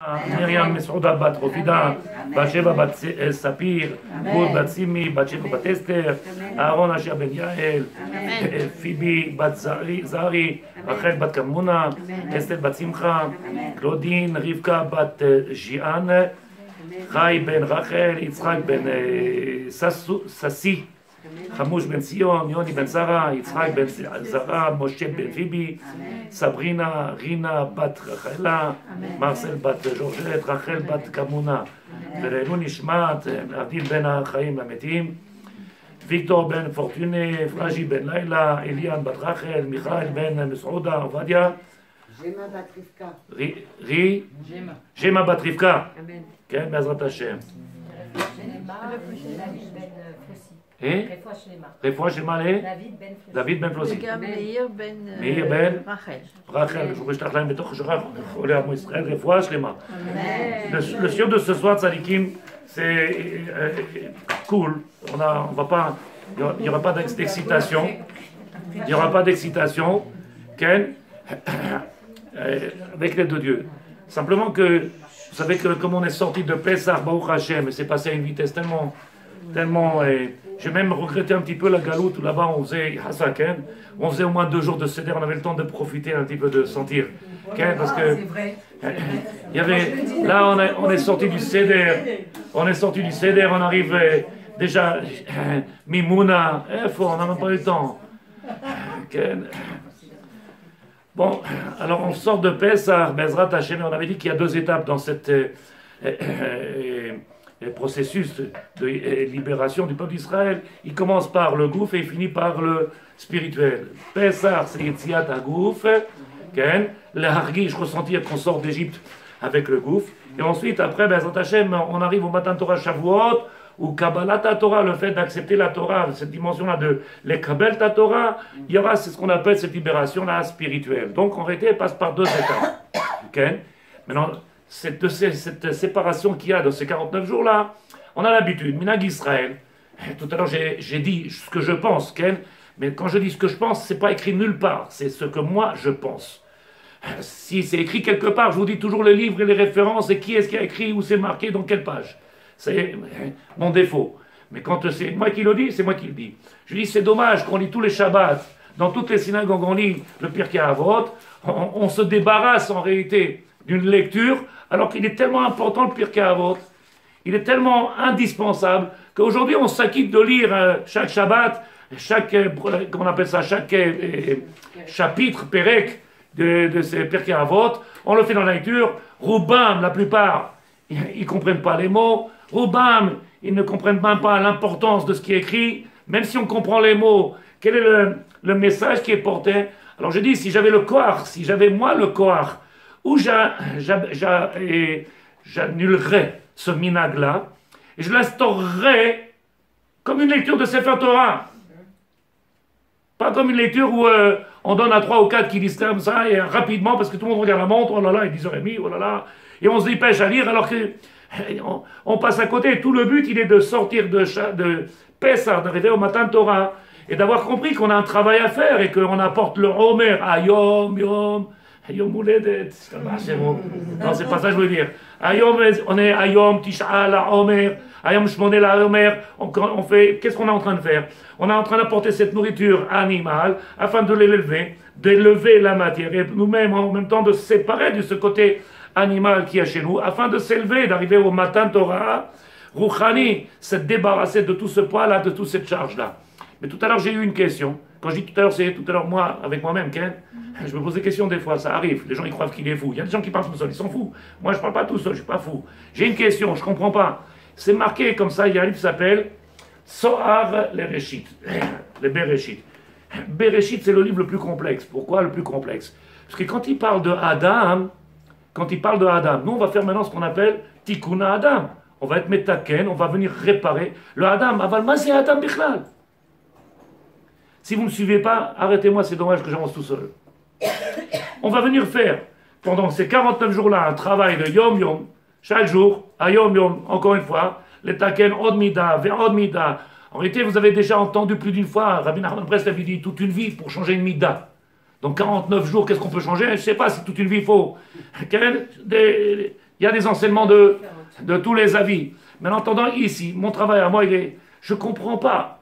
מרים מסעודה בת רופידה, בת שבע בת ספיר, רות בת סימי, בת שבע בת אסתר, אהרון אשר בן יעל, פיבי בת זרי, רחל בת כמונה, אסתר בת שמחה, קלודין, רבקה בת ז'יאן, חי בן רחל, יצחק בן ססי, חמוש בן ציון, יוני בן שרה, יצחק בן זרה, משה בן פיבי, סברינה, רינה בת רחלה, מרסל בת ז'ורג'ט, רחל בת כמונה, ולעילוי נשמת אביב בין החיים למתים, ויקטור בן פורטונה, פרג'י בן לילה, אליאן בת רחל, מיכאל בן מסעודה, עובדיה, ג'מה בת רבקה. ג'מה בת רבקה, כן, בעזרת השם. רפואה שלמה לדוד בן פלוסי. וגם מאיר בן רחל. je vous remercie בתוך שוכח עולה עמו ישראל, רפואה שלמה. Le sieur de ce soir, Tzadikim, c'est cool. On va pas, il n'y aura pas d'excitation. Il n'y aura pas d'excitation. Ken, avec l'aide de Dieu. Simplement que, vous savez que comme on est sorti de Pessah, Baruch Hashem, et c'est passé à une vitesse tellement j'ai même regretté un petit peu la galoute où là-bas on faisait Hasaken, on faisait au moins 2 jours de Seder, on avait le temps de profiter un petit peu, de sentir. Parce que il y avait, là on est sorti du Seder, on arrive déjà Mimouna, on n'a même pas eu le temps. Bon, alors on sort de Pessah, Bezrat Hashem, on avait dit qu'il y a 2 étapes dans cette processus de libération du peuple d'Israël. Il commence par le gouffre et il finit par le spirituel. Pessah, c'est Yetziat HaGouf, le Hargish, ressentir qu'on sort d'Égypte avec le gouffre. Et ensuite, après, Bezrat Hashem, on arrive au Matan Torah Shavuot, ou Kabbalat Torah, le fait d'accepter la Torah, cette dimension-là de l'Ekabel ta Torah, il y aura ce qu'on appelle cette libération-là spirituelle. Donc, en réalité, elle passe par 2 étapes. Maintenant, cette séparation qu'il y a dans ces 49 jours-là, on a l'habitude, Minag Israël, tout à l'heure j'ai dit ce que je pense, mais quand je dis ce que je pense, c'est pas écrit nulle part, c'est ce que moi je pense. Si c'est écrit quelque part, je vous dis toujours le livre et les références et qui est-ce qui a écrit, où c'est marqué, dans quelle page. C'est mon défaut. Mais quand c'est moi qui le dis, c'est moi qui le dis. Je dis c'est dommage qu'on lit tous les Shabbats, dans toutes les synagogues on lit le Pirkei Avot, on se débarrasse en réalité d'une lecture, alors qu'il est tellement important le Pirkei Avot, il est tellement indispensable, qu'aujourd'hui on s'acquitte de lire chaque Shabbat, chaque chapitre, Perek, de ces Pirkei Avot, on le fait dans la lecture, Roubam, la plupart, ils ne comprennent pas les mots, Roubam, ils ne comprennent même pas l'importance de ce qui est écrit, même si on comprend les mots, quel est le message qui est porté. Alors je dis, si j'avais le koach, si j'avais moi le koach, où j'annulerais ce minag-là, et je l'instaurerais comme une lecture de Sefer Torah. Pas comme une lecture où on donne à 3 ou 4 qui lisent comme ça, et rapidement, parce que tout le monde regarde la montre, oh là là, il est 10h30, oh là là, et on se dépêche à lire, alors que on passe à côté. Tout le but, il est de sortir de Pessah, d'arriver au Matan Torah, et d'avoir compris qu'on a un travail à faire, et qu'on apporte le Homer, Ayom, Yom, Ayom Uledet, non, c'est pas ça que je veux dire. Ayom, on est Ayom, Tisha, la Homer, Ayom Shmoneh, la Homer, on fait, qu'est-ce qu'on est en train de faire? On est en train d'apporter cette nourriture animale, afin de l'élever, d'élever la matière, et nous-mêmes, en même temps, de se séparer de ce côté animal qui est chez nous, afin de s'élever, d'arriver au Matan Torah, Rouchani, se débarrasser de tout ce poids-là, de toute cette charge-là. Mais tout à l'heure, j'ai eu une question. Quand je dis tout à l'heure, c'est tout à l'heure, moi, avec moi-même, je me pose des questions des fois, ça arrive. Les gens, ils croient qu'il est fou. Il y a des gens qui parlent tout seuls, ils sont fous. Moi, je ne parle pas tout seul, je ne suis pas fou. J'ai une question, je ne comprends pas. C'est marqué comme ça, il y a un livre qui s'appelle Sohar le Bereshit. Le Bereshit. Bereshit, c'est le livre le plus complexe. Pourquoi le plus complexe? Parce que quand il parle de Adam, nous, on va faire maintenant ce qu'on appelle Tikkun Adam. On va être metaken, on va venir réparer le Adam. Aval ma c'est Adam bichlal. Si vous ne me suivez pas, arrêtez-moi, c'est dommage que j'avance tout seul. On va venir faire, pendant ces 49 jours-là, un travail de Yom Yom, chaque jour, à Yom Yom, encore une fois, les taken od mida, ve'od mida. En réalité, vous avez déjà entendu plus d'une fois, Rabbi Nachman Brest avait dit toute une vie pour changer une mida. Donc 49 jours, qu'est-ce qu'on peut changer? Je ne sais pas si toute une vie il faut Il y a des enseignements de tous les avis. Mais en entendant ici, mon travail à moi, je ne comprends pas.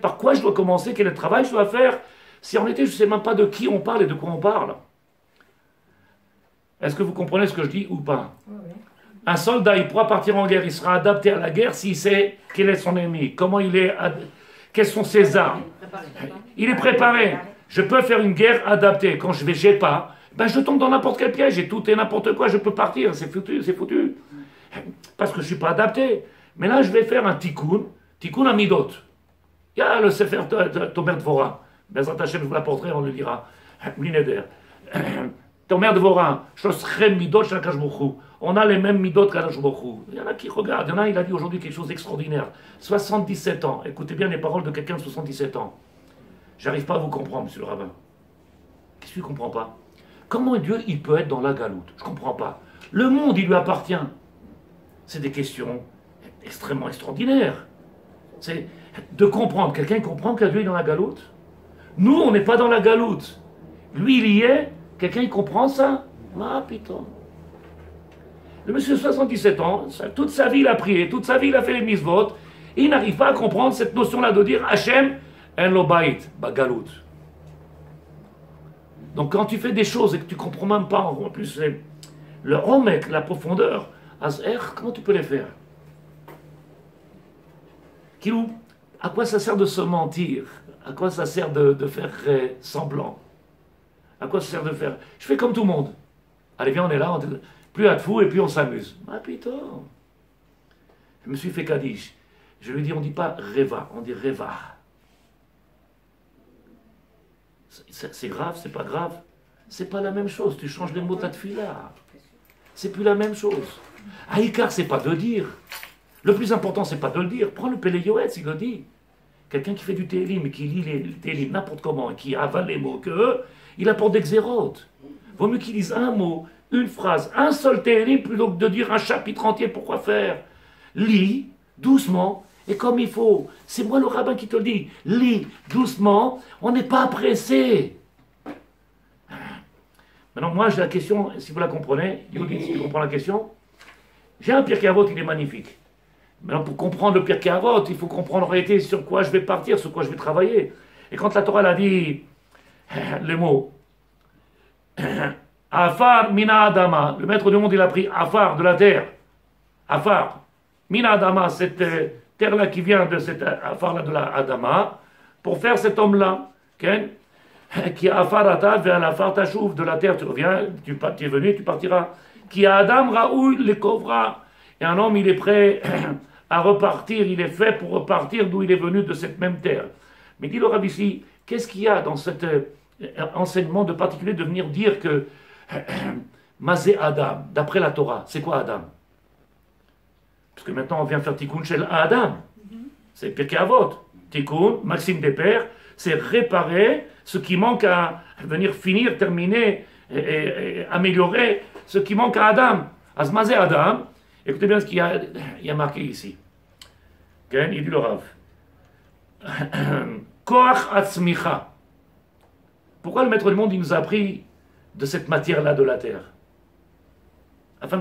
Par quoi je dois commencer, quel est le travail que je dois faire, si en réalité je ne sais même pas de qui on parle et de quoi on parle. Est-ce que vous comprenez ce que je dis ou pas? Un soldat, il pourra partir en guerre, il sera adapté à la guerre s'il sait quel est son ennemi, quelles sont ses armes. Il est préparé. Je peux faire une guerre adaptée. Quand j'ai pas, ben je tombe dans n'importe quel piège et tout et n'importe quoi, je peux partir, c'est foutu, c'est foutu. Parce que je ne suis pas adapté. Mais là, je vais faire un tikkun à midot. Il y a le Sefer Tomer Dvorah. Bezrat Hashem, je vous l'apporterai, on le lira. L'ineder. Tomer Dvorah, Shosrem midot Shakash Bokhu. On a les mêmes midot qu'Akash Bokhu. Il y en a qui regardent. Il y en a, il a dit aujourd'hui quelque chose d'extraordinaire. 77 ans. Écoutez bien les paroles de quelqu'un de 77 ans. J'arrive pas à vous comprendre, monsieur le rabbin. Qu'est-ce que tu ne comprends pas? Comment Dieu, il peut être dans la galoute? Je ne comprends pas. Le monde, il lui appartient. C'est des questions extrêmement extraordinaires. C'est de comprendre. Quelqu'un comprend que Dieu est dans la galoute? Nous, on n'est pas dans la galoute. Lui, il y est. Quelqu'un, il comprend ça? Ah, putain. Le monsieur, 77 ans, toute sa vie, il a prié, toute sa vie, il a fait les mitzvot. Et il n'arrive pas à comprendre cette notion-là de dire Hachem, en lo bait, galoute. Donc, quand tu fais des choses et que tu ne comprends même pas, en plus, le homek, la profondeur, comment tu peux les faire? À quoi ça sert de se mentir? À quoi ça sert de faire semblant? À quoi ça sert de faire? Je fais comme tout le monde. Allez, viens, on est là, plus à de fou et puis on s'amuse. Ah putain! Je me suis fait Kaddish. Je lui dis, on ne dit pas Reva, on dit Reva. C'est grave, c'est pas grave. C'est pas la même chose. Tu changes les mots de tefila. C'est plus la même chose. Aïkar, c'est pas de dire. Le plus important, c'est pas de le dire. Prends le Pélé Yoetz, il le dit. Quelqu'un qui fait du télim et qui lit les télim n'importe comment et qui avale les mots il apporte des xérotes. Vaut mieux qu'il dise un mot, une phrase, un seul télim plutôt que de dire un chapitre entier. Pourquoi faire? Lis doucement et comme il faut. C'est moi le rabbin qui te le dit. Lis doucement. On n'est pas pressé. Maintenant, moi, j'ai la question, si vous la comprenez, Yudi, si tu comprends la question, j'ai un Pirkei Avot, il est magnifique. Maintenant, pour comprendre le Pirkei Avot, il faut comprendre en réalité sur quoi je vais partir, sur quoi je vais travailler. Et quand la Torah elle a dit le mot Afar mina Adama, le maître du monde, il a pris Afar de la terre. Afar mina Adama, cette terre-là qui vient de cette Afar-là de la Adama, pour faire cet homme-là, qui a Afarata, vers la Fartachouv de la terre, tu reviens, tu es venu, tu partiras. Qui a Adam Raoul les kovra. Et un homme, il est prêt à repartir, il est fait pour repartir d'où il est venu, de cette même terre. Mais dit le Rabbi ici, qu'est-ce qu'il y a dans cet enseignement de particulier de venir dire que Mazé Adam, d'après la Torah, c'est quoi Adam? Parce que maintenant on vient faire Tikkun Shel Adam. C'est Pirkei Avot. Tikkun, Maxime des Pères, c'est réparer ce qui manque à venir finir, terminer, et améliorer ce qui manque à Adam. Azmazé Adam, écoutez bien ce qu'il y a marqué ici. Il dit le Rav. Koach Atzmicha. Pourquoi le maître du monde il nous a appris de cette matière-là de la terre? Avant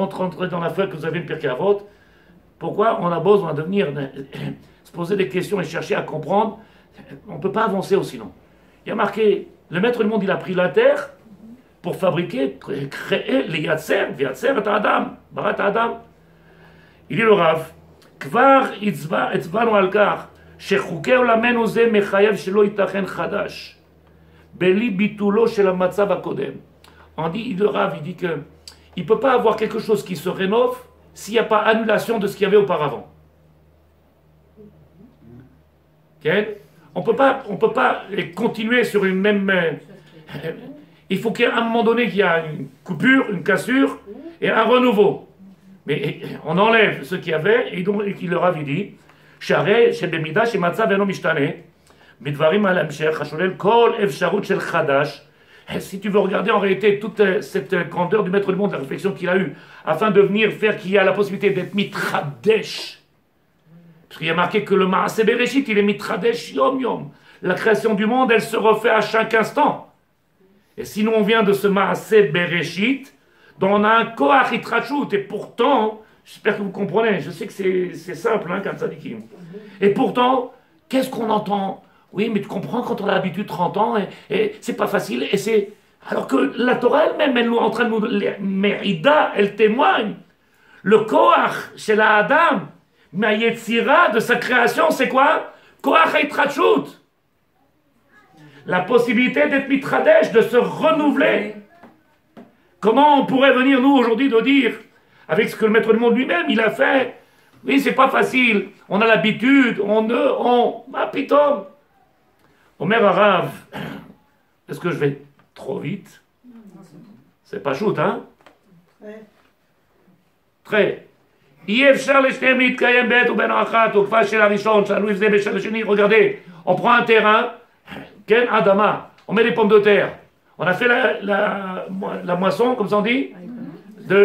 de rentrer dans la feuille que vous avez le Pirkei Avot, pourquoi on a besoin de venir se poser des questions et chercher à comprendre? On ne peut pas avancer sinon. Il y a marqué, le maître du monde il a pris la terre pour fabriquer, créer les Yatser, Yatser et Adam, Barat Adam. Il dit le Rav, Kvar itzvanu al-kar, shechukei olamenu ze mechayev shelo yitachen chadash, beli bitulo shel hamatzav hakodem. On dit, le Rav, il dit que il ne peut pas avoir quelque chose qui se rénove s'il n'y a pas annulation de ce qu'il y avait auparavant. Okay? On ne peut pas continuer sur une même... il faut qu'à un moment donné, qu'il y a une coupure, une cassure et un renouveau. Mais on enlève ce qu'il y avait et donc il leur avait dit Share shebemida shematzav eno mishtane midvarim al hamshech hasholel kol efsharut shel chadash. Si tu veux regarder en réalité toute cette grandeur du maître du monde, la réflexion qu'il a eue, afin de venir faire qu'il y a la possibilité d'être mitradesh. Parce qu'il y a marqué que le Maaseh Bereshit, il est mitradesh yom yom. La création du monde, elle se refait à chaque instant. Et sinon, on vient de ce Maaseh Bereshit, dont on a un Koach Itrachut. Et pourtant, j'espère que vous comprenez, je sais que c'est simple, hein, comme Tzadikim. Et pourtant, qu'est-ce qu'on entend? Oui, mais tu comprends, quand on a l'habitude 30 ans, et c'est pas facile, et c'est... Alors que la Torah elle-même, elle nous est en train de nous... Merida, elle témoigne. Le Koach chez la Adam, ma Yetzira de sa création, c'est quoi? Koach Itrachut. La possibilité d'être mitradesh, de se renouveler. Comment on pourrait venir, nous, aujourd'hui, de dire, avec ce que le Maître du Monde lui-même, il a fait, oui, c'est pas facile, on a l'habitude, pitom. Omer Arav, est-ce que je vais trop vite? C'est pas shoot, hein? Très. Regardez, on prend un terrain, Ken Adama, on met des pommes de terre. On a fait la moisson, comme ça on dit, de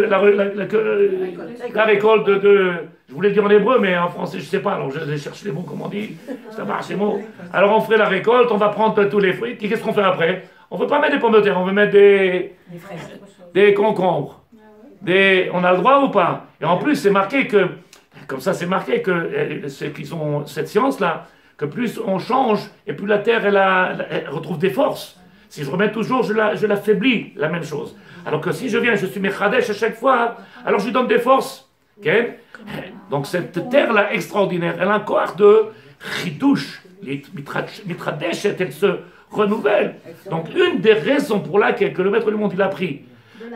la récolte de... Je voulais dire en hébreu, mais en français, je ne sais pas. Alors, je cherche les mots, comme on dit. Ça marche, les mots. Alors, on ferait la récolte, on va prendre tous les fruits. Qu'est-ce qu'on fait après? On ne veut pas mettre des pommes de terre, on veut mettre des concombres. On a le droit ou pas? Et en plus, c'est marqué que... Comme ça, c'est marqué que ceux qui ont cette science-là, que plus on change, et plus la terre, elle retrouve des forces. Si je remets toujours, je l'affaiblis, la même chose. Alors que si je viens, je suis Mechadesh à chaque fois, alors je lui donne des forces. Okay? Donc cette terre-là extraordinaire, elle a un corps de Chidouche, Mitradesh, elle se renouvelle. Donc une des raisons pour laquelle que le Maître du Monde, il a pris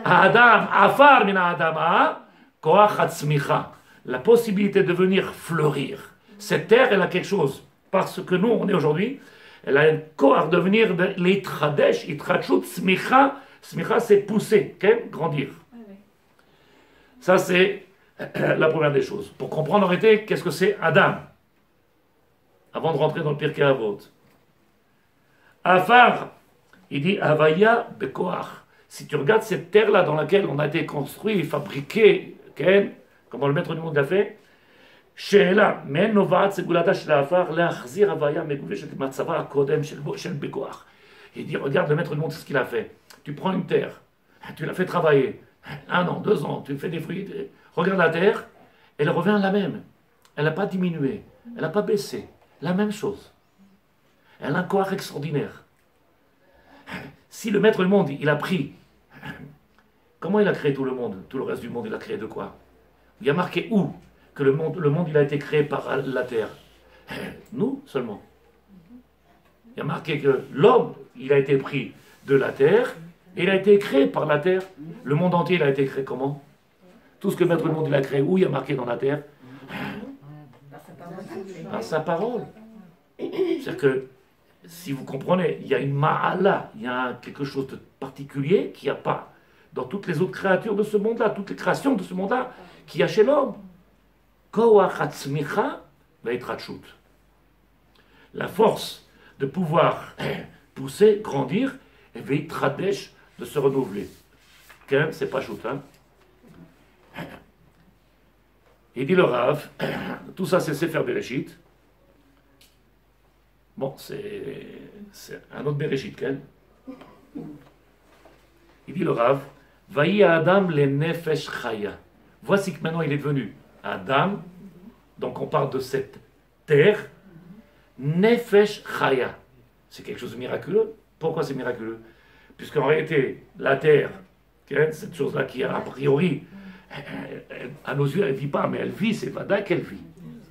Adam, Afar min Adama, Koach Hatzmicha, la possibilité de venir fleurir. Cette terre, elle a quelque chose. Parce que nous, on est aujourd'hui, elle a un corps de venir de l'Itradesh, Itrachut, Smicha. Smicha, c'est pousser, okay? Grandir. Ça, c'est la première des choses. Pour comprendre en réalité, qu'est-ce que c'est Adam? Avant de rentrer dans le Pirkei Avot. Afar, il dit Havaya Bekoach. Si tu regardes cette terre-là dans laquelle on a été construit, fabriqué, okay? Comment le Maître du Monde l'a fait, שאלה, מעין נובעת סגולתה של העפר להחזיר הוויה מגובשת למצבה הקודם של בכוח. Il dit, regarde le Maître du Monde, c'est ce qu'il a fait. Tu prends une terre, tu la fais travailler, 1 an, 2 ans, tu fais des fruits, regarde la terre, elle revient la même. Elle n'a pas diminué, elle n'a pas baissé, la même chose. Elle a un corps extraordinaire. Si le Maître du Monde, il a pris, comment il a créé tout le monde, tout le reste du monde, il a créé de quoi? Il y a marqué où que le monde il a été créé par la terre. Nous seulement. Il y a marqué que l'homme, il a été pris de la terre, et il a été créé par la terre. Le monde entier, il a été créé comment? Tout ce que le Maître du Monde, il a créé, où il y a marqué dans la terre? Par sa parole. C'est-à-dire que, si vous comprenez, il y a une ma'ala, il y a quelque chose de particulier qu'il n'y a pas dans toutes les autres créatures de ce monde-là, toutes les créations de ce monde-là, qu'il y a chez l'homme. La force de pouvoir pousser, grandir, et veitradesh, de se renouveler. Quand même, c'est pas chouette, hein? Il dit le Rav, tout ça c'est Sefer Bereshit. Bon, c'est un autre Bereshit, quand même. Il dit le Rav, Vayi Adam le nefesh chaya. Voici que maintenant il est devenu Adam, donc on parle de cette terre, Nefesh Chaya. C'est quelque chose de miraculeux. Pourquoi c'est miraculeux? Puisqu'en réalité, la terre, cette chose-là qui a priori, à nos yeux, elle ne vit pas, mais elle vit, c'est Vada qu'elle vit.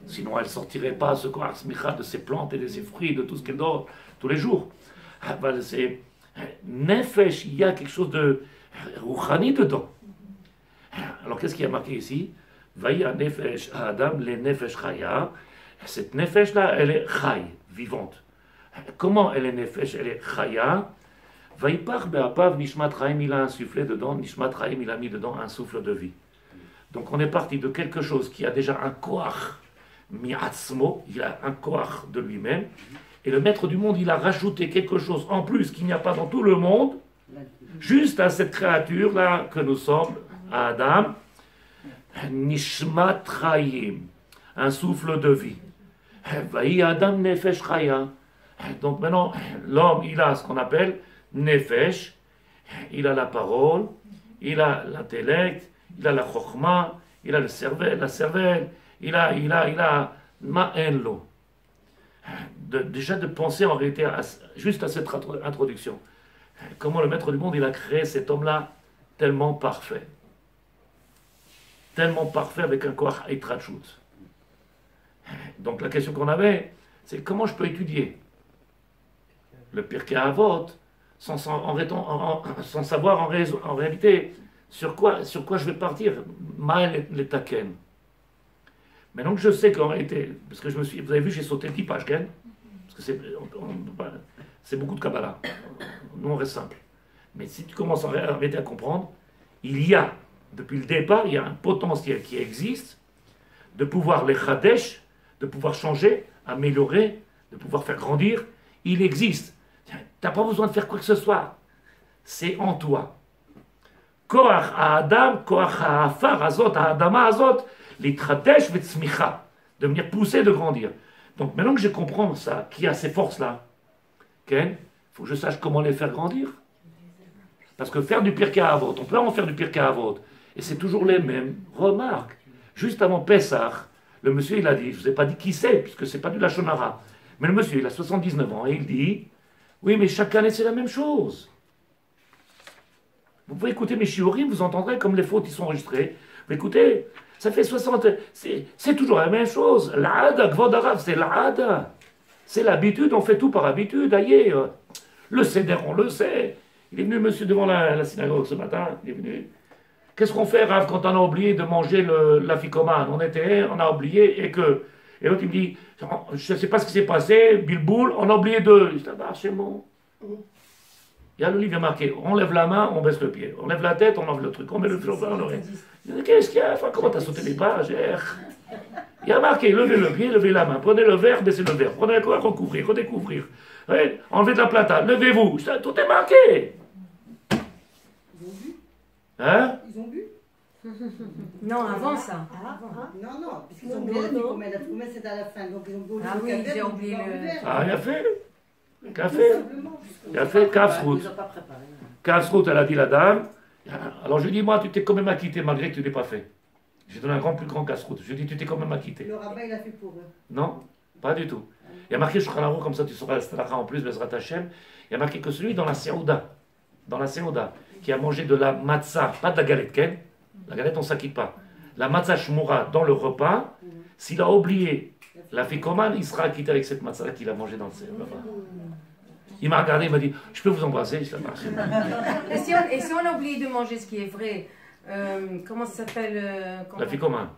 Sinon, elle ne sortirait pas ce corps smicha de ses plantes et de ses fruits, de tout ce qu'elle donne tous les jours. C'est Nefesh, il y a quelque chose de rouchani dedans. Alors qu'est-ce qu'il y a marqué ici? Vaya nefesh Adam le nefesh chaya. Cette nefesh là, elle est chay, vivante. Comment elle est nefesh? Elle est chaya. Vaipach be'apav nishmat chaim, il a insufflé dedans, nishmat chaim, il a mis dedans un souffle de vie. Donc on est parti de quelque chose qui a déjà un koach mi'atzmo, il a un koach de lui-même, et le Maître du Monde, il a rajouté quelque chose en plus qu'il n'y a pas dans tout le monde, juste à cette créature là que nous sommes, à Adam, nishmat chaim, un souffle de vie. Vaï Adam nefesh chaya. Donc maintenant, l'homme, il a ce qu'on appelle nefesh, Il a la parole, il a l'intellect, il a la chokhma, il a la cervelle, il a ma'enlo. Déjà de penser en réalité juste à cette introduction. Comment le maître du monde, il a créé cet homme-là tellement parfait. Tellement parfait avec un corps eitrachut. Donc la question qu'on avait, c'est comment je peux étudier le Pirkei Avot sans savoir en réalité sur quoi je vais partir. Maël les taken. Maintenant que je sais qu'en réalité, parce que vous avez vu, j'ai sauté 10 pages, parce que c'est beaucoup de Kabbalah. Nous, on reste simple. Mais si tu commences en réalité à comprendre, il y a, depuis le départ, il y a un potentiel qui existe de pouvoir les chadesh, de pouvoir changer, améliorer, de pouvoir faire grandir. Il existe. Tu n'as pas besoin de faire quoi que ce soit. C'est en toi. Koach ha'adam, koach ha'afar azot, ha'adama azot, l'itchadesh v'tzmicha, de venir pousser, de grandir. Donc maintenant que je comprends ça, qui a ces forces-là, il faut que je sache comment les faire grandir. Parce que faire du Pirkei Avot, on peut en faire du Pirkei Avot, et c'est toujours les mêmes remarques. Juste avant Pessah, le monsieur il a dit, je ne vous ai pas dit qui c'est, puisque ce n'est pas du Lachon Hara, mais le monsieur il a 79 ans, et il dit, oui mais chaque année c'est la même chose. Vous pouvez écouter mes shiurim, vous entendrez comme les fautes ils sont enregistrées. Vous écoutez, ça fait 60, c'est toujours la même chose. L'ada, Gvodarav, c'est l'ada. C'est l'habitude, on fait tout par habitude, ailleurs. Le seder, on le sait. Il est venu, monsieur, devant la synagogue ce matin, il est venu. Qu'est-ce qu'on fait, Rav, quand on a oublié de manger l'afikoman? On a oublié, et l'autre, il me dit, je ne sais pas ce qui s'est passé, bilboul, on a oublié deux. Je dis, ah, c'est bon. Il y a le livre marqué, on lève la main, on baisse le pied. On lève la tête, on enlève le truc. On met le fil au on l'oreille. Qu'est-ce qu'il y a? Enfin, comment t'as sauté les pages? Il y a marqué, levez le pied, levez la main. Prenez le verre, baissez le verre. Prenez quoi? Recouvrir, redécouvrir. Ouais, enlevez de la plata, levez-vous. Tout est marqué. Ils ont bu? Hein? Ils ont bu? Non, avant ça. Non, non, puisqu'ils ont oublié la Tikoumé. La Tikoumé, c'est à la fin. Donc, ils ont oublié Ah oui, j'ai oublié le... Ah, il a fait. Café. Café, Kafsrout. Kafsrout, elle a dit la dame. Alors je lui dis, moi, tu t'es quand même acquitté malgré que tu ne l'aies pas fait. J'ai donné un plus grand Kafsrout. Je lui dis, tu t'es quand même acquitté. Le rabbin, il a fait pour eux. Non, pas du tout. Il y a marqué, je crois, comme ça tu sauras la Stalacha en plus, Bezrat Hashem. Il y a marqué que celui dans la Seouda, qui a mangé de la matzah, pas de la galette, Ken. La galette, on ne s'acquitte pas. La matzah shmoura dans le repas, s'il a oublié la fikoman, il sera acquitté avec cette matzah qu'il a mangé dans le Seouda. Il m'a regardé, il m'a dit, je peux vous embrasser? Je et si on a oublié de manger ce qui est vrai, comment ça s'appelle la fikoman.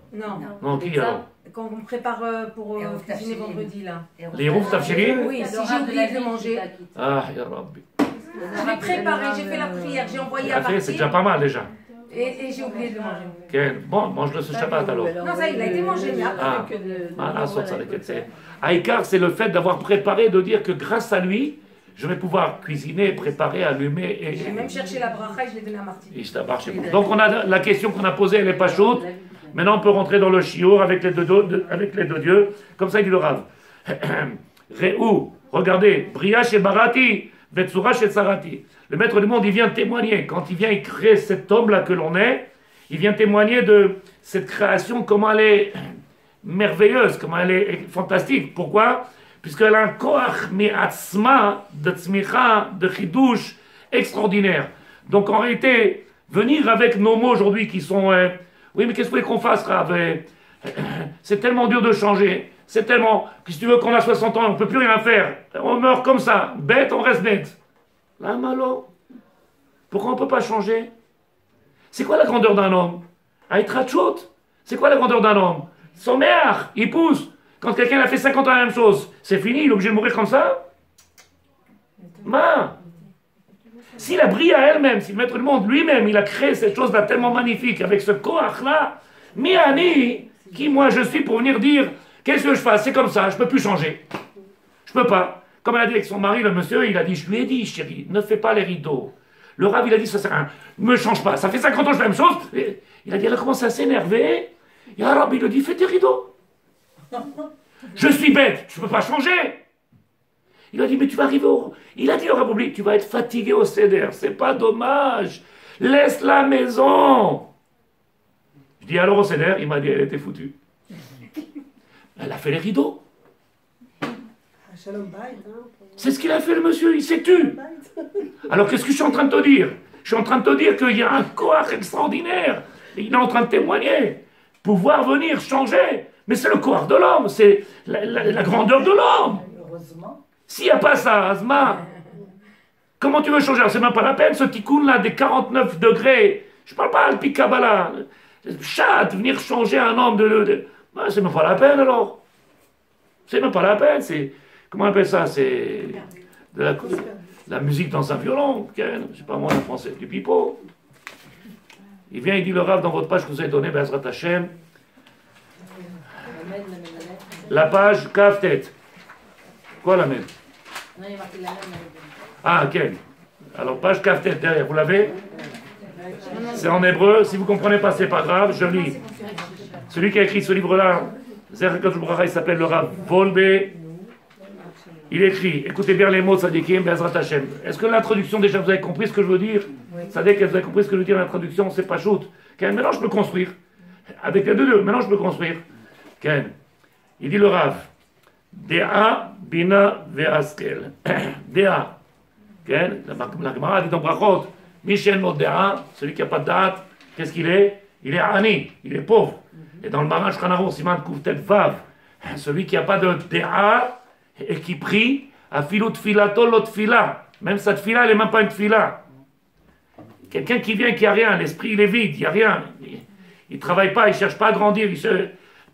Non, qui alors? Quand on prépare pour cuisiner vendredi là. Les roufs tafshiri? Oui, si j'ai oublié de manger. Ah, ya Rabbi. Je l'ai préparé, j'ai fait la prière, j'ai envoyé à partir. C'est déjà pas mal déjà. Et j'ai oublié de le manger. Okay. Bon, mange-le ce Shabbat alors. Non, ça, il a été mangé, mais après Aïkar, c'est le fait d'avoir préparé, de dire que grâce à lui, je vais pouvoir cuisiner, préparer, allumer. J'ai même cherché la bracha et je l'ai donné à Martine. Donc on a la question qu'on a posée, elle n'est pas chaude. Maintenant on peut rentrer dans le shiur avec les deux dieux. Comme ça il dit le Rav. Réou, regardez, Bria chez Barati, Vetsura chez Sarati. Le maître du monde, il vient témoigner. Quand il vient, il crée cet homme-là que l'on est. Il vient témoigner de cette création, comment elle est merveilleuse, comment elle est fantastique. Pourquoi? Puisqu'elle a un koach mi'atzma, de tzmicha, de chidouche extraordinaire. Donc en réalité, venir avec nos mots aujourd'hui qui sont oui, mais qu'est-ce que vous voulez qu'on fasse, Rav? C'est tellement dur de changer. C'est tellement que si tu veux qu'on a 60 ans, on ne peut plus rien faire. On meurt comme ça. Bête, on reste bête. Là, malo. Pourquoi on ne peut pas changer? C'est quoi la grandeur d'un homme? Aïtrachot. C'est quoi la grandeur d'un homme? Son mère, il pousse. Quand quelqu'un a fait 50 ans la même chose, c'est fini, il est obligé de mourir comme ça? S'il a brillé à elle-même, si le maître du monde lui-même, il a créé cette chose-là tellement magnifique, avec ce koach-là, Miani, qui moi je suis pour venir dire, qu'est-ce que je fasse? C'est comme ça, je ne peux plus changer. Je ne peux pas. Comme elle a dit avec son mari, le monsieur, il a dit, je lui ai dit, chérie, ne fais pas les rideaux. Le Rav, il a dit, ça sert à rien, ne me change pas, ça fait 50 ans que je fais la même chose. Et il a dit, elle a commencé à s'énerver. Et le Rav, il a dit, fais tes rideaux. Je suis bête, je ne peux pas changer. Il a dit, mais tu vas arriver au... Il a dit au Rav Oubli, tu vas être fatigué au Seder, c'est pas dommage. Laisse la maison. Je dis, alors au Seder, il m'a dit, elle était foutue. Elle a fait les rideaux. C'est ce qu'il a fait le monsieur, il s'est tu. Alors qu'est-ce que je suis en train de te dire? Je suis en train de te dire qu'il y a un corps extraordinaire. Il est en train de témoigner. Pouvoir venir changer. Mais c'est le corps de l'homme, c'est la grandeur de l'homme. S'il n'y a pas ça, Azma, comment tu veux changer? C'est même pas la peine, ce tikkun là des 49 degrés. Je parle pas Alpi Kabbalah. Chat, venir changer un homme c'est même pas la peine alors. C'est même pas la peine, c'est... Comment on appelle ça? C'est de la musique dans un violon, je sais pas moi en français, du pipeau. Il vient, il dit le Rav dans votre page que vous avez donnée, Bezrat Hashem. La page Kaf Tête. Quoi la même? Ah, ok. Alors page Kaf Tête derrière, vous l'avez? C'est en hébreu, si vous ne comprenez pas, c'est pas grave, je lis. Celui qui a écrit ce livre-là, Zer Kadosh Bracha, il s'appelle le Rav Volbe. Il écrit, écoutez bien les mots de Sadikim, Bezrat Hashem. Est-ce que l'introduction, déjà, vous avez compris ce que je veux dire? Sadiq, vous avez compris ce que je veux dire l'introduction? C'est pas shoot. Maintenant, je peux construire. Avec les deux, maintenant, je peux construire. Ken. Il dit le Rav. Dea, Bina, Ve'askel. Dea. Ken. La Gemara dit dans Brachot. Michel Dea, celui qui n'a pas de date, qu'est-ce qu'il est? Il est Ani, il est pauvre. Et dans le Maran Shkhanaro, Siman Kouftet Vav, celui qui n'a pas de Dea, et qui prie, à filot filato lot fila. Même sa fila, elle n'est même pas une fila. Quelqu'un qui vient, qui n'a rien, l'esprit il est vide, il n'y a rien. Il ne travaille pas, il ne cherche pas à grandir, il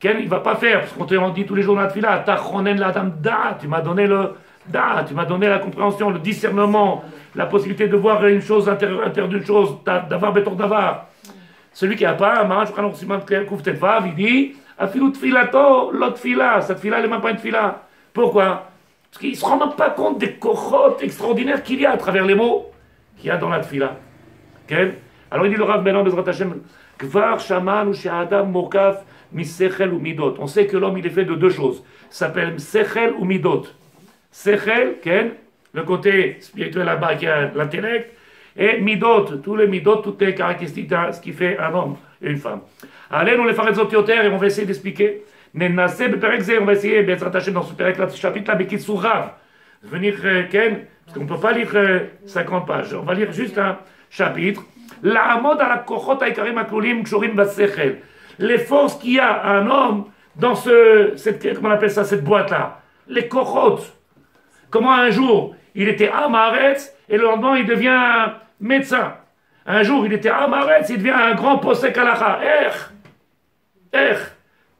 ne va pas faire, parce qu'on te dit tous les jours dans la fila, tachonen la dame da, tu m'as donné le da, tu m'as donné la compréhension, le discernement, la possibilité de voir une chose intérieure d'une chose, d'avoir béton d'avoir. Celui qui n'a pas, il dit, à filot filato lot fila, cette fila, elle n'est même pas une fila. Pourquoi? Parce qu'il ne se rend même pas compte des cochotes extraordinaires qu'il y a à travers les mots qu'il y a dans la tfila. Okay? Alors il dit le Rav Benan Bezrat Hashem, Kvar Shaman ou She'adam Mokaf Misechel ou Midot. On sait que l'homme il est fait de deux choses. Ça s'appelle Sechel ou Midot. Sechel, okay? Le côté spirituel là-bas qui a l'intellect, et Midot, tous les Midot, toutes les caractéristiques de ce qui fait un homme et une femme. Allez, nous les faire et on va essayer d'expliquer. On va essayer dans ce chapitre-là, mais qui s'ouvre. Venir, Ken, parce qu'on ne peut pas lire 50 pages. On va lire juste un chapitre. Les forces qu'il y a à un homme dans comment on appelle ça, cette boîte-là. Les kochot. Comment un jour, il était amaretz, et le lendemain, il devient médecin. Un jour, il était amaretz, il devient un grand posek halacha.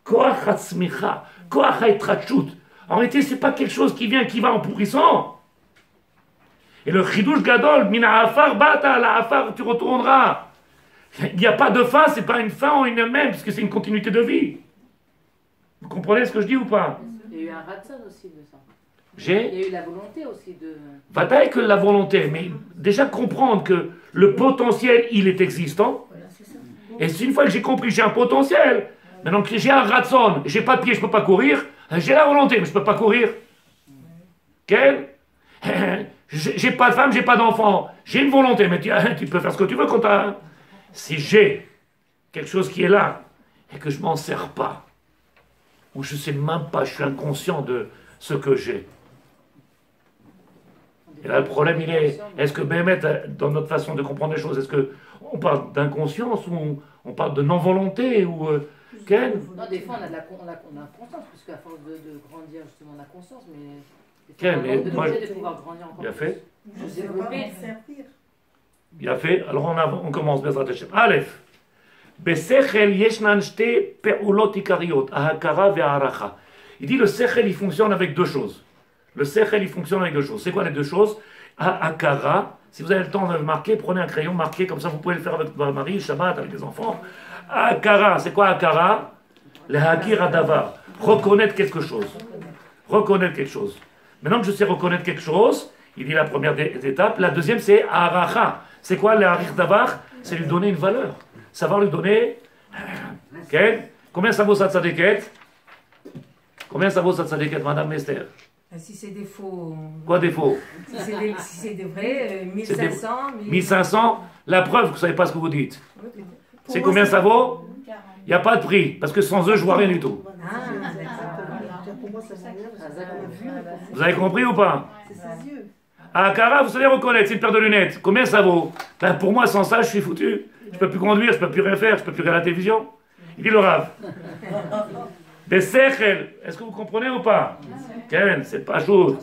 Koach hatzmicha, koach ha'itratshut. En réalité, ce n'est pas quelque chose qui vient, qui va en pourrissant. Et le chidouche gadol, mina afar bata, la afar, tu retourneras. Il n'y a pas de fin, ce n'est pas une fin en elle-même, puisque c'est une continuité de vie. Vous comprenez ce que je dis ou pas? Il y a eu un ratson aussi de ça. Il y a eu la volonté aussi de... Vataille que la volonté, mais déjà comprendre que le potentiel, il est existant. Voilà, c'est ça. Et une fois que j'ai compris, j'ai un potentiel. Maintenant que j'ai un ratson, j'ai pas de pied, je peux pas courir. J'ai la volonté, mais je peux pas courir. Quel? J'ai pas de femme, j'ai pas d'enfant. J'ai une volonté, mais tu peux faire ce que tu veux quand t'as... Si j'ai quelque chose qui est là et que je m'en sers pas, ou je sais même pas, je suis inconscient de ce que j'ai. Et là, le problème, il est que Béhémet, dans notre façon de comprendre les choses, est-ce qu'on parle d'inconscience ou on parle de non-volonté ou Ken? Non, des fois, on a conscience, parce qu'à force de grandir, justement, on a conscience, mais... Ken, mais moi... de pouvoir grandir encore. Bien fait. Je sais pas m'en servir. Bien fait. Alors, on commence. Bezrat Hashem. Aleph. Besechel yeshnan shte pe'ulot ikariot, ahakara ve'aracha. Il dit le sechel, il fonctionne avec deux choses. Le sechel, il fonctionne avec deux choses. C'est quoi les deux choses? Ahakara. Si vous avez le temps de le marquer, prenez un crayon, marquez, comme ça vous pouvez le faire avec votre mari, Shabbat, avec les enfants. Akara, c'est quoi Akara? Le hakir adavar. Reconnaître quelque chose. Reconnaître quelque chose. Maintenant que je sais reconnaître quelque chose, il dit la première étape. La deuxième, c'est aracha. C'est quoi le hakir davar? C'est lui donner une valeur. Savoir lui donner. Okay. Combien ça vaut ça tzadéket? Combien ça vaut ça tzadéket, Madame Esther? Si c'est des faux. Quoi des faux? Si c'est des vrais, 1500. 1500, la preuve que vous ne savez pas ce que vous dites. C'est combien ça vaut? Il n'y a pas de prix, parce que sans eux, je vois rien du tout. Vous avez compris ou pas? À Akara, vous savez reconnaître, c'est une paire de lunettes. Combien ça vaut? Ben, pour moi, sans ça, je suis foutu. Je ne peux plus conduire, je ne peux plus rien faire, je ne peux plus regarder la télévision. Il dit le Rav. Des sechel, est-ce que vous comprenez ou pas? Ken, c'est pas chose.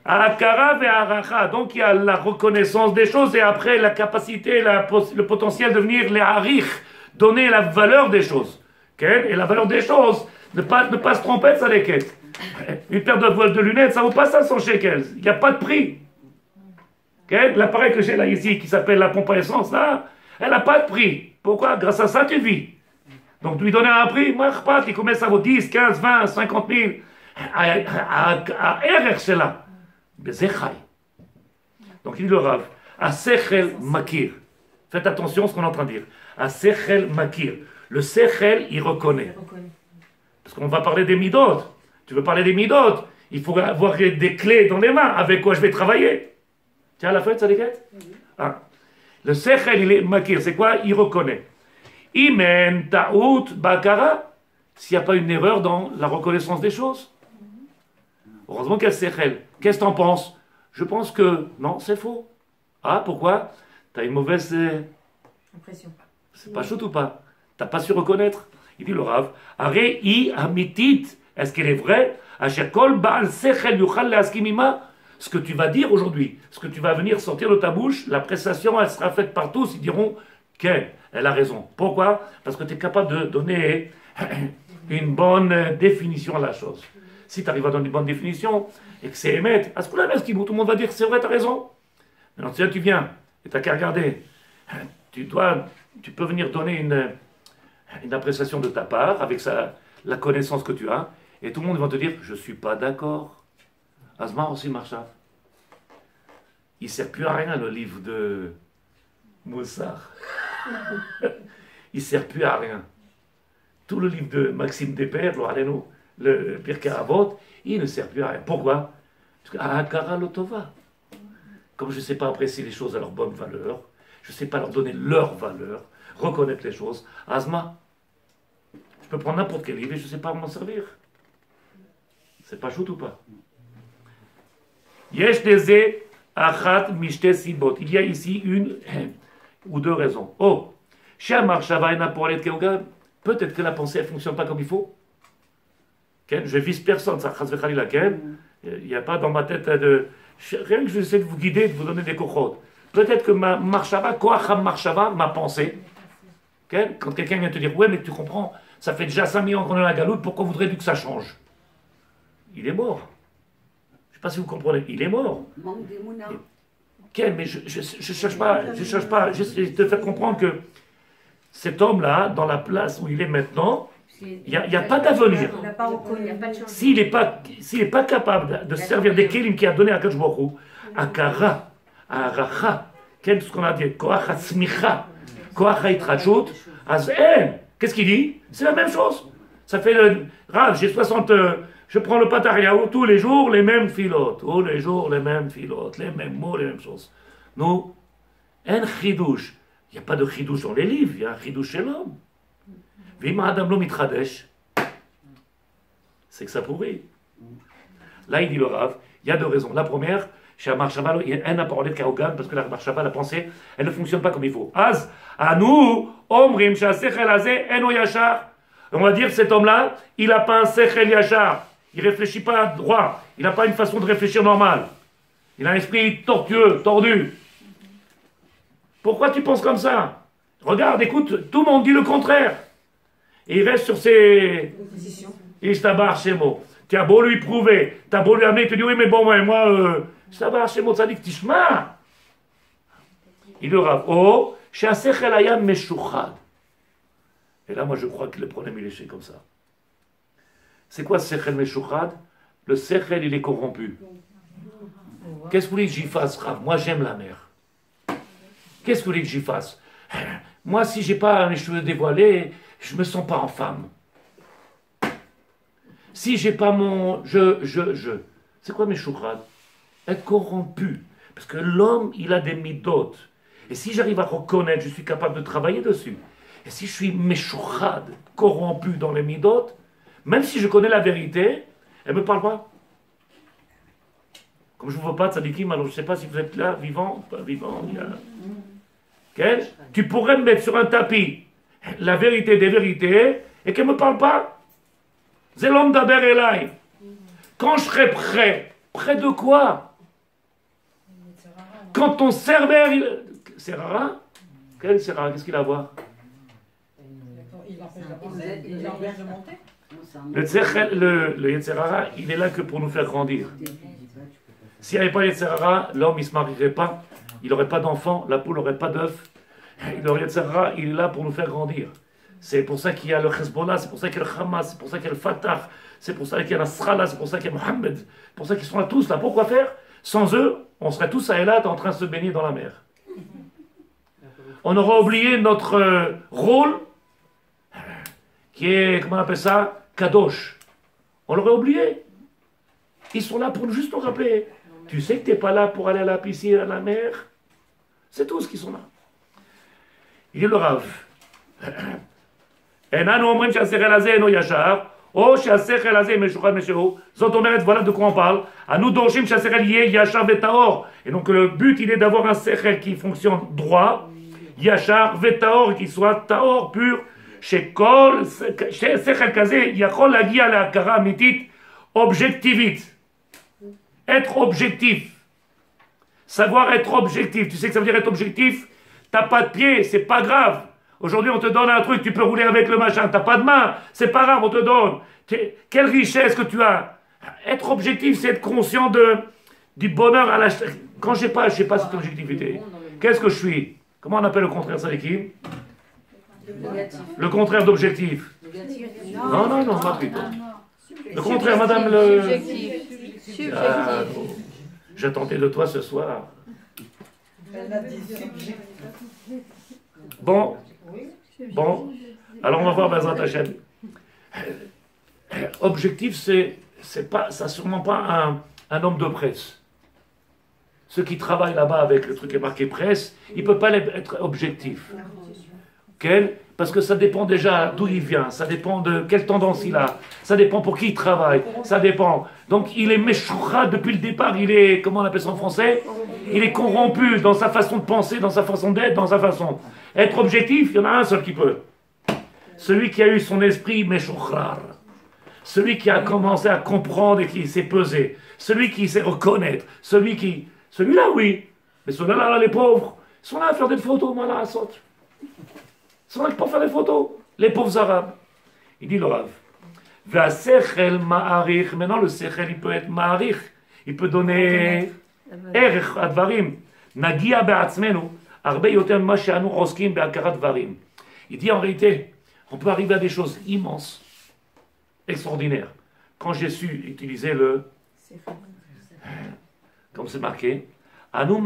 Akara et Aracha, donc il y a la reconnaissance des choses et après la capacité, le potentiel de venir les harich, donner la valeur des choses. Ken, et la valeur des choses, ne pas se tromper de sa quête. Une paire de lunettes, ça vaut pas 500 shekels. Il n'y a pas de prix. Okay? L'appareil que j'ai là ici, qui s'appelle la pompe à essence, là, elle n'a pas de prix. Pourquoi? Grâce à ça, tu vis. Donc, lui donner un prix, moi, pas, combien ça vaut? 10, 15, 20, 50 000. À RR, c'est là. Donc, il dit le Rav, à Sechel Makir. Faites attention à ce qu'on est en train de dire. À Sechel Makir. Le Sechel, il reconnaît. Parce qu'on va parler des midot. Tu veux parler des midot, il faut avoir des clés dans les mains. Avec quoi je vais travailler? Tiens, la fête, ça déquête? Le sechel, il est makir. C'est quoi? Il reconnaît. Imen ta'out bakara. S'il n'y a pas une erreur dans la reconnaissance des choses. Heureusement qu'il y a le sechel. Qu'est-ce que tu en penses? Je pense que non, c'est faux. Ah, pourquoi? Tu as une mauvaise impression. C'est pas chouette ou pas? Tu n'as pas su reconnaître. Il dit le Rav, Arei I amitit. Est-ce qu'elle est vraie? Ce que tu vas dire aujourd'hui, ce que tu vas venir sortir de ta bouche, la prestation, elle sera faite par tous. Ils diront qu'elle a raison. Pourquoi? Parce que tu es capable de donner une bonne définition à la chose. Si tu arrives à donner une bonne définition et que c'est émettre, à ce coup-là, tout le monde va dire c'est vrai, tu as raison. Maintenant, si tu viens et tu n'as qu'à regarder, tu peux venir donner une appréciation de ta part avec la connaissance que tu as. Et tout le monde va te dire, je ne suis pas d'accord. Asmar aussi Marshav. Il ne sert plus à rien le livre de Moussard. Il ne sert plus à rien. Tout le livre de Maxime Despères, le Pirkei Avot, il ne sert plus à rien. Pourquoi? Parce que Akara Lotova. Comme je ne sais pas apprécier les choses à leur bonne valeur, je ne sais pas leur donner leur valeur, reconnaître les choses, Asma, je peux prendre n'importe quel livre et je ne sais pas m'en servir. C'est pas chouette ou pas? Yesh deze achat mishte sibot. Il y a ici une ou deux raisons. Oh, peut-être que la pensée ne fonctionne pas comme il faut. Je vise personne, ça il n'y a pas dans ma tête de. Rien que j'essaie de vous guider, de vous donner des cochotes. Peut-être que ma marshava, ma pensée, quand quelqu'un vient te dire, ouais, mais tu comprends, ça fait déjà 5 000 ans qu'on est à la galoute, pourquoi voudrais-tu que ça change? Il est mort. Je ne sais pas si vous comprenez. Il est mort. Mais je ne cherche pas. J'essaie de te faire comprendre que cet homme-là, dans la place où il est maintenant, il n'y a pas d'avenir. S'il n'est pas capable de se servir des kelim qu'il a donné à Akadosh Baruch Hu, Akara, Aracha, qu'est-ce qu'on a dit? Koach hatzmicha, Koach haitrachut, azen. Qu'est-ce qu'il dit? C'est la même chose. Ça fait le Rav, j'ai 60. Je prends le patariaou tous les jours, les mêmes filotes. Tous les jours, les mêmes filotes, les mêmes mots, les mêmes choses. Nous, un chidouche. Il n'y a pas de chidouche dans les livres, il y a un chidouche chez l'homme. Vima adam lo mitradesh. C'est que ça pourrit. Là, il dit le Rav, il y a deux raisons. La première, chez la marshava, il y a un parlé de Kaogan, parce que la marshava, la pensée, elle ne fonctionne pas comme il faut. Az, à nous, omrim, shasechel azeh, eno yashar. On va dire, cet homme-là, il n'a pas un sechel yashar. Il ne réfléchit pas droit. Il n'a pas une façon de réfléchir normale. Il a un esprit tortueux, tordu. Pourquoi tu penses comme ça? Regarde, écoute, tout le monde dit le contraire. Et il reste sur ses positions. Il s'abarre chez moi. Tu as beau lui prouver, tu as beau lui amener, il te dit oui, mais bon, moi, s'abarre chez moi, ça dit que tishma. Il le rave. Oh, chez un sechel ayam meshuchad. Et là, moi, je crois que le problème, il est chez comme ça. C'est quoi ce sechel meshuchad? Le sechel, il est corrompu. Qu'est-ce que vous voulez que j'y fasse, Rav? Moi, j'aime la mer. Qu'est-ce que vous voulez que j'y fasse? Moi, si j'ai pas les cheveux dévoilés, je me sens pas en femme. Si j'ai pas mon... C'est quoi Meshuchad? Être corrompu. Parce que l'homme, il a des midot. Et si j'arrive à reconnaître, je suis capable de travailler dessus. Et si je suis Meshuchad, corrompu dans les midot, même si je connais la vérité, elle ne me parle pas. Comme je ne vois pas de tzadikim, alors je ne sais pas si vous êtes là, vivant, pas vivant. Okay? Tu pourrais me mettre sur un tapis la vérité des vérités et qu'elle ne me parle pas. C'est l'homme d'Aber Elai. Quand je serai près de quoi? Quand ton cerveau... C'est rare? Quel c'est rare? Qu'est-ce qu'il a à voir? Il empêche de monter. Le Yetzer Hara, il est là que pour nous faire grandir. S'il n'y avait pas le Yetzer Hara, l'homme il ne se marierait pas, il n'aurait pas d'enfant, la poule n'aurait pas d'œuf. Le Yetzer Hara, il est là pour nous faire grandir. C'est pour ça qu'il y a le Hezbollah, c'est pour ça qu'il y a le Hamas, c'est pour ça qu'il y a le Fatah, c'est pour ça qu'il y a Nasrallah, c'est pour ça qu'il y a Mohammed, c'est pour ça qu'ils sont là tous là. Pourquoi faire? Sans eux, on serait tous à Eilat en train de se baigner dans la mer. On aura oublié notre rôle, qui est, comment on appelle ça, Kadosh. On l'aurait oublié. Ils sont là pour juste nous rappeler. Tu sais que tu n'es pas là pour aller à la piscine, à la mer. C'est tout ce qu'ils sont là. Il dit le Rav. Voilà de quoi on parle. À nous dorshim שהשכל יהיה ישר וטהור. Et donc le but il est d'avoir un sechel qui fonctionne droit, yachar vetaor, qui soit taor, pur. שכל שכל כזה יכול להגיע להכרה אמיתית אובייקטיבית. Être objectif. Savoir être objectif. Tu sais que ça veut dire être objectif? T'as pas de pied, c'est pas grave. Aujourd'hui, on te donne un truc, tu peux rouler avec le machin. T'as pas de main, c'est pas grave, on te donne. Quelle richesse que tu as. Être objectif, c'est être conscient du bonheur à la... Quand je sais pas cette objectivité. Qu'est-ce que je suis? Comment on appelle le contraire, ça, l'équipe? Le contraire d'objectif. Non, pas plutôt. Le contraire, madame le... Subjectif. Ah, j'ai tenté de toi ce soir. Bon, alors on va voir Bezrat Hashem. Objectif, c'est pas, ça sûrement pas un homme de presse. Ceux qui travaillent là-bas avec le truc qui est marqué presse, il ne peut pas être objectif. Parce que ça dépend déjà d'où il vient, ça dépend de quelle tendance il a, ça dépend pour qui il travaille, ça dépend. Donc il est méchoura depuis le départ, il est, comment on appelle ça en français? Il est corrompu dans sa façon de penser, dans sa façon d'être, dans sa façon. Être objectif, il y en a un seul qui peut. Celui qui a eu son esprit méchoura. Celui qui a commencé à comprendre et qui s'est pesé. Celui qui sait reconnaître. Celui-là, oui. Mais ceux-là, les pauvres, ils sont là à faire des photos, malin à saute. Ils sont là pour faire des photos. Les pauvres arabes. Il dit le Rav. Maintenant, le sechel, il peut être ma'arich. Il peut donner erech advarim. Nagia be'atzmenu. Arbe yoter ma she'anu oskim be'akarat dvarim. Il dit en réalité, on peut arriver à des choses immenses, extraordinaires. Quand j'ai su utiliser comme c'est marqué, Anu